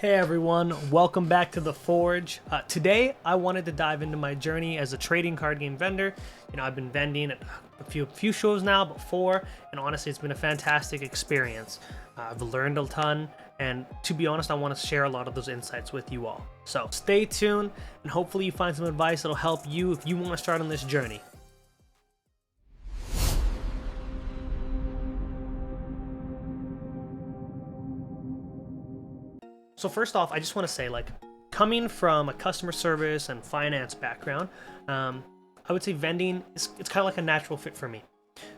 Hey everyone, welcome back to The Forge. Today I wanted to dive into my journey as a trading card game vendor. You know, I've been vending at a few shows now, but 4, and honestly it's been a fantastic experience. I've learned a ton, and to be honest, I want to share a lot of those insights with you all. So stay tuned, and hopefully you find some advice that'll help you if you want to start on this journey. So first off, I just want to say, like, coming from a customer service and finance background, I would say vending it's kind of like a natural fit for me.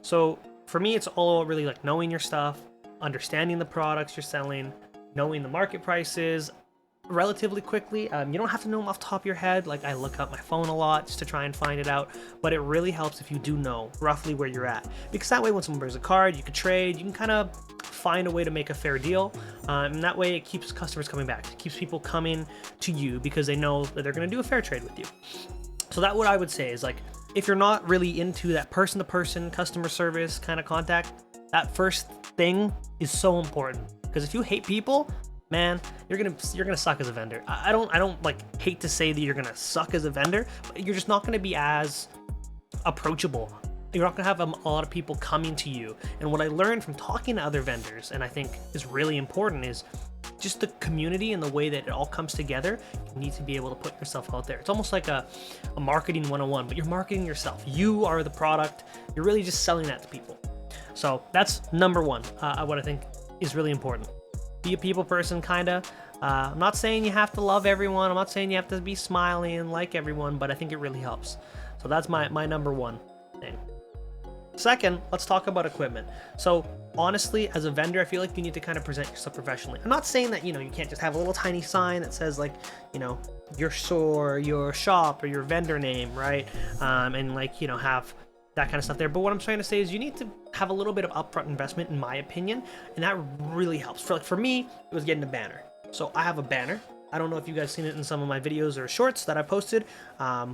So for me, it's all really like knowing your stuff, understanding the products you're selling, knowing the market prices relatively quickly. You don't have to know them off the top of your head. Like, I look up my phone a lot just to try and find it out, but it really helps if you do know roughly where you're at, because that way when someone brings a card, you can trade, you can kind of find a way to make a fair deal, and that way it keeps customers coming back. It keeps people coming to you because they know that they're going to do a fair trade with you. So that what I would say is, like, if you're not really into that person-to-person customer service kind of contact, that first thing is so important, because if you hate people, man, you're gonna suck as a vendor. I don't like hate to say that you're gonna suck as a vendor, but you're just not gonna be as approachable. You're not gonna have a lot of people coming to you. And what I learned from talking to other vendors, and I think is really important, is just the community and the way that it all comes together. You need to be able to put yourself out there. It's almost like a marketing 101, but you're marketing yourself. You are the product. You're really just selling that to people. So that's number one, what I think is really important. Be a people person, kinda. I'm not saying you have to love everyone. I'm not saying you have to be smiling and like everyone, but I think it really helps. So that's my number one thing. Second, let's talk about equipment. So honestly, as a vendor, I feel like you need to kind of present yourself professionally. I'm not saying that, you know, you can't just have a little tiny sign that says, like, you know, your store, your shop, or your vendor name, right? And, like, you know, have that kind of stuff there. But what I'm trying to say is you need to have a little bit of upfront investment, in my opinion, and that really helps. For me, it was getting a banner. So I have a banner. I don't know if you guys seen it in some of my videos or shorts that I posted,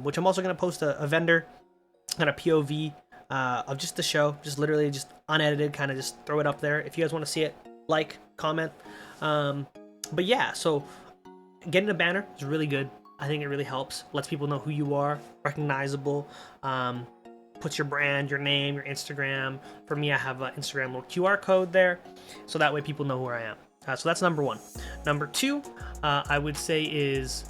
which I'm also going to post a vendor kind of POV of just the show, just literally just unedited, kind of just throw it up there. If you guys want to see it, like, comment. But yeah, so getting a banner is really good. I think it really helps. Lets people know who you are, recognizable. Puts your brand, your name, your Instagram. For me, I have an Instagram little QR code there, so that way people know who I am. So that's number one. Number two, I would say, is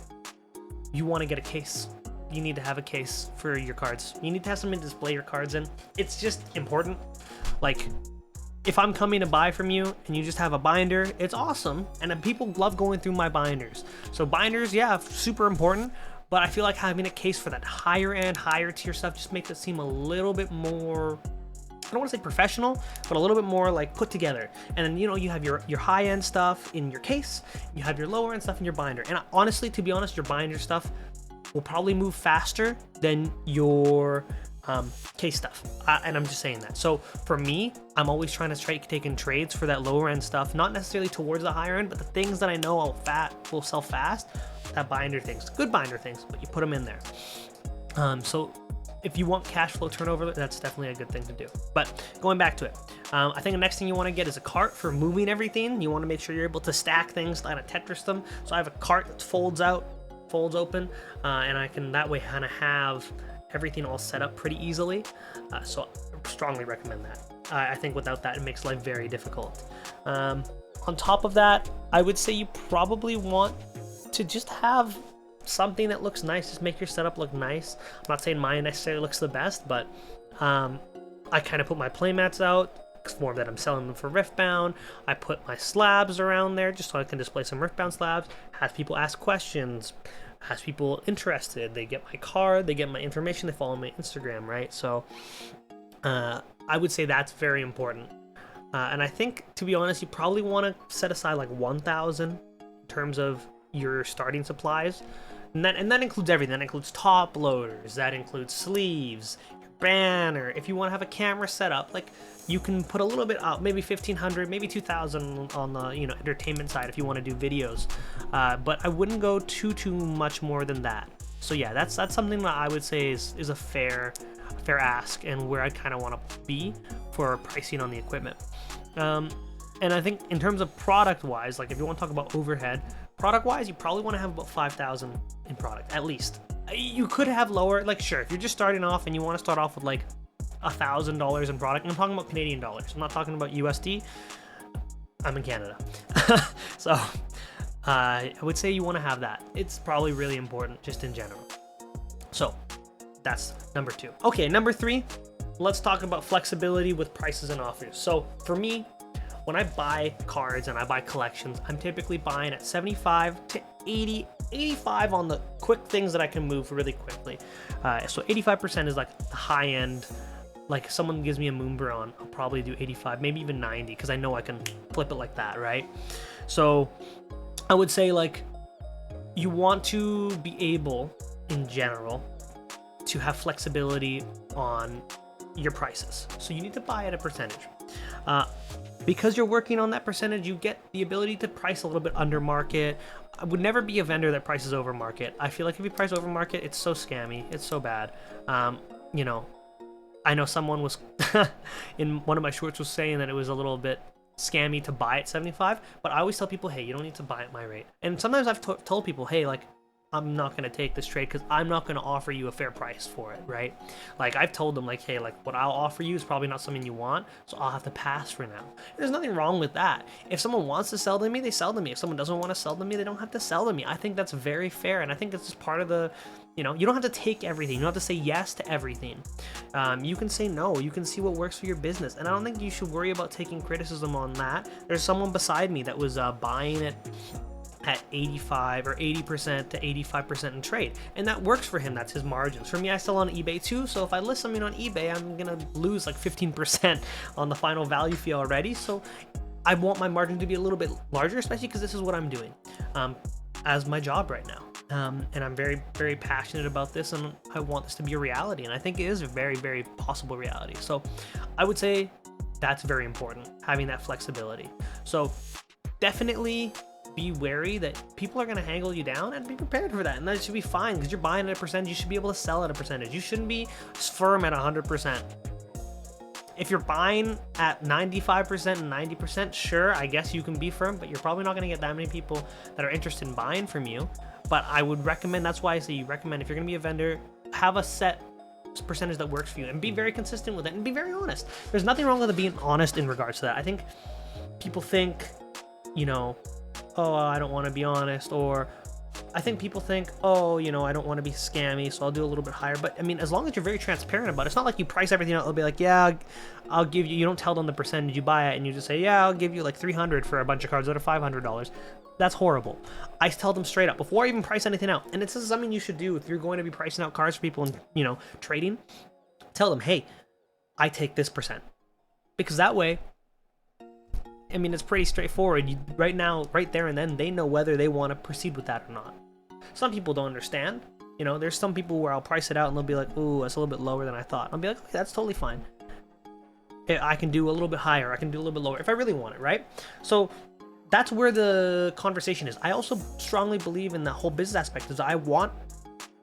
you want to get a case. You need to have a case for your cards. You need to have something to display your cards in. It's just important. Like, if I'm coming to buy from you and you just have a binder, it's awesome. And people love going through my binders. So binders, yeah, super important. But I feel like having a case for that higher end, higher tier stuff just makes it seem a little bit more, I don't want to say professional, but a little bit more like put together. And then, you know, you have your high end stuff in your case, you have your lower end stuff in your binder. And honestly, to be honest, your binder stuff will probably move faster than your case stuff. And I'm just saying that. So for me, I'm always trying to take in trades for that lower end stuff, not necessarily towards the higher end, but the things that I know will sell fast, that binder things, good binder things, but you put them in there. So if you want cash flow turnover, that's definitely a good thing to do. But going back to it, I think the next thing you want to get is a cart for moving everything. You want to make sure you're able to stack things, kind of Tetris them. So I have a cart that folds open, and I can that way kind of have everything all set up pretty easily. So I strongly recommend that. I think without that, it makes life very difficult. On top of that, I would say you probably want to just have something that looks nice. Just make your setup look nice. I'm not saying mine necessarily looks the best, but I kind of put my playmats out, form that I'm selling them for Riftbound. I put my slabs around there just so I can display some Riftbound slabs, have people ask questions, has people interested. They get my card, they get my information, they follow my Instagram, right? So I would say that's very important. And I think, to be honest, you probably want to set aside like 1,000 in terms of your starting supplies. And that includes everything. That includes top loaders, that includes sleeves, your banner. If you want to have a camera set up, like, you can put a little bit out, maybe 1,500, maybe 2,000 on the, you know, entertainment side if you want to do videos. But I wouldn't go too much more than that. So yeah, that's something that I would say is a fair ask, and where I kind of want to be for pricing on the equipment. And I think in terms of product wise, like if you want to talk about overhead, product wise, you probably want to have about 5,000 in product at least. You could have lower, like sure, if you're just starting off and you want to start off with like $1,000 in product, and I'm talking about Canadian dollars, I'm not talking about USD. I'm in Canada. So I would say you want to have that. It's probably really important just in general. So that's number 2. Okay, number 3, let's talk about flexibility with prices and offers. So for me, when I buy cards and I buy collections, I'm typically buying at 75 to 80, 85 on the quick things that I can move really quickly. So 85% is like the high end. Like if someone gives me a Moonbaron, I'll probably do 85, maybe even 90, because I know I can flip it like that, right? So I would say like you want to be able, in general, to have flexibility on your prices. So you need to buy at a percentage. Because you're working on that percentage, you get the ability to price a little bit under market. I would never be a vendor that prices over market. I feel like if you price over market, it's so scammy. It's so bad. You know, I know someone was in one of my shorts was saying that it was a little bit scammy to buy at 75, but I always tell people, hey, you don't need to buy at my rate. And sometimes I've told people, hey, like, I'm not going to take this trade because I'm not going to offer you a fair price for it, right? Like I've told them like, hey, like what I'll offer you is probably not something you want, so I'll have to pass for now. There's nothing wrong with that. If someone wants to sell to me, they sell to me. If someone doesn't want to sell to me, they don't have to sell to me. I think that's very fair, and I think it's just part of the, you know, you don't have to take everything. You don't have to say yes to everything. You can say no. You can see what works for your business, and I don't think you should worry about taking criticism on that. There's someone beside me that was buying it at 85 or 80% to 85% in trade, and that works for him. That's his margins. For me, I sell on eBay too, so if I list something on eBay, I'm gonna lose like 15% on the final value fee already. So I want my margin to be a little bit larger, especially because this is what I'm doing as my job right now. And I'm very, very passionate about this, and I want this to be a reality, and I think it is a very, very possible reality. So I would say that's very important, having that flexibility. So definitely be wary that people are going to haggle you down, and be prepared for that, and that should be fine because you're buying at a percentage. You should be able to sell at a percentage. You shouldn't be firm at 100%. If you're buying at 95% and 90%, sure, I guess you can be firm, but you're probably not going to get that many people that are interested in buying from you. But I would recommend, that's why I say you recommend, if you're going to be a vendor, have a set percentage that works for you and be very consistent with it and be very honest. There's nothing wrong with being honest in regards to that. I think people think, you know, oh, I don't want to be honest, or I think people think, oh, you know, I don't want to be scammy, so I'll do a little bit higher. But I mean, as long as you're very transparent about it, it's not like you price everything out. They'll be like, yeah, I'll give you, you don't tell them the percentage you buy it, and you just say, yeah, I'll give you like 300 for a bunch of cards that are $500. That's horrible. I tell them straight up before I even price anything out. And this is something you should do if you're going to be pricing out cards for people and, you know, trading. Tell them, hey, I take this percent. Because that way, I mean, it's pretty straightforward. Right now, right there and then, they know whether they want to proceed with that or not. Some people don't understand. You know, there's some people where I'll price it out and they'll be like, ooh, that's a little bit lower than I thought. I'll be like, okay, that's totally fine. I can do a little bit higher. I can do a little bit lower if I really want it, right? So that's where the conversation is. I also strongly believe in the whole business aspect is I want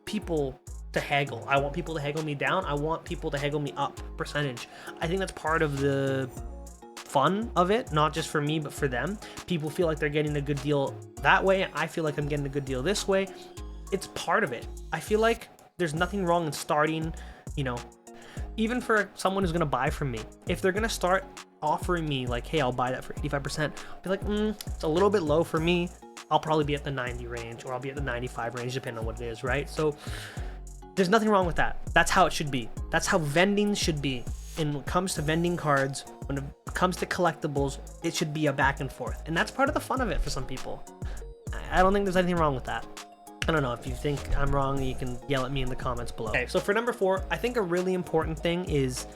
people to haggle. I want people to haggle me down. I want people to haggle me up percentage. I think that's part of the fun of it, not just for me but for them. People feel like they're getting a good deal that way, and I feel like I'm getting a good deal this way. It's part of it. I feel like there's nothing wrong in starting, you know, even for someone who's gonna buy from me, if they're gonna start offering me like, hey, I'll buy that for 85%, I'll be like, it's a little bit low for me. I'll probably be at the 90 range, or I'll be at the 95 range, depending on what it is, right? So there's nothing wrong with that. That's how it should be. That's how vending should be. And when it comes to vending cards, when it comes to collectibles, it should be a back and forth. And that's part of the fun of it for some people. I don't think there's anything wrong with that. I don't know, if you think I'm wrong, you can yell at me in the comments below. Okay, so for number 4, I think a really important thing is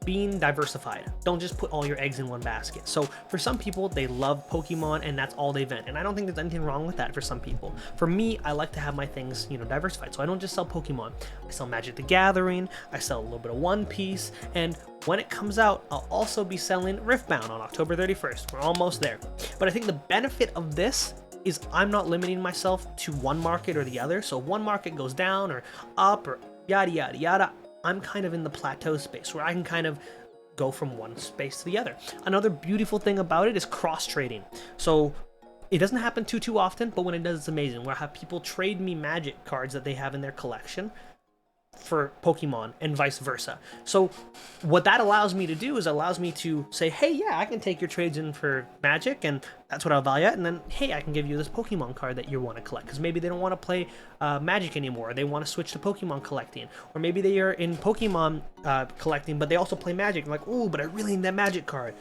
being diversified. Don't just put all your eggs in one basket. So for some people, they love Pokemon and that's all they vend. And I don't think there's anything wrong with that for some people. For me, I like to have my things, you know, diversified. So I don't just sell Pokemon. I sell Magic the Gathering, I sell a little bit of One Piece, and when it comes out, I'll also be selling Riftbound on October 31st. We're almost there. But I think the benefit of this is I'm not limiting myself to one market or the other. So if one market goes down or up or yada, yada, yada, I'm kind of in the plateau space where I can kind of go from one space to the other. Another beautiful thing about it is cross trading. So it doesn't happen too often, but when it does, it's amazing. Where I have people trade me Magic cards that they have in their collection for Pokemon and vice versa. So what that allows me to do is allows me to say, hey, yeah, I can take your trades in for Magic, and that's what I'll value at, and then, hey, I can give you this Pokemon card that you want to collect, because maybe they don't want to play Magic anymore, they want to switch to Pokemon collecting, or maybe they are in Pokemon collecting, but they also play Magic. I'm like, ooh, but I really need that Magic card.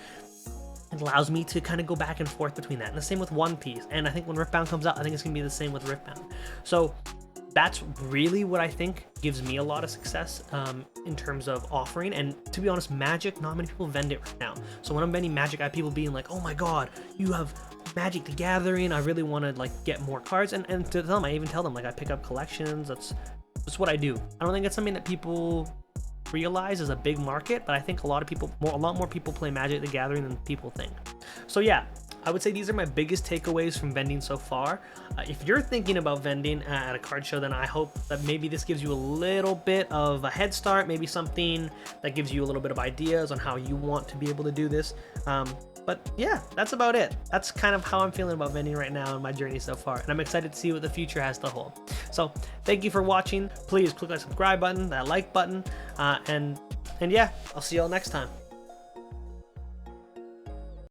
It allows me to kind of go back and forth between that, and the same with One Piece, and I think when Riftbound comes out, I think it's going to be the same with Riftbound. So that's really what I think gives me a lot of success in terms of offering. And to be honest, Magic, not many people vend it right now. So when I'm vending Magic, I have people being like, oh my god, you have Magic the Gathering, I really want to like get more cards. And to them, I even tell them, like, I pick up collections. That's what I do. I don't think it's something that people realize is a big market, but I think a lot more people play Magic the Gathering than people think. So yeah, I would say these are my biggest takeaways from vending so far. If you're thinking about vending at a card show, then I hope that maybe this gives you a little bit of a head start, maybe something that gives you a little bit of ideas on how you want to be able to do this. But yeah, that's about it. That's kind of how I'm feeling about vending right now in my journey so far, and I'm excited to see what the future has to hold. So thank you for watching. Please click that subscribe button, that like button, and yeah, I'll see y'all next time.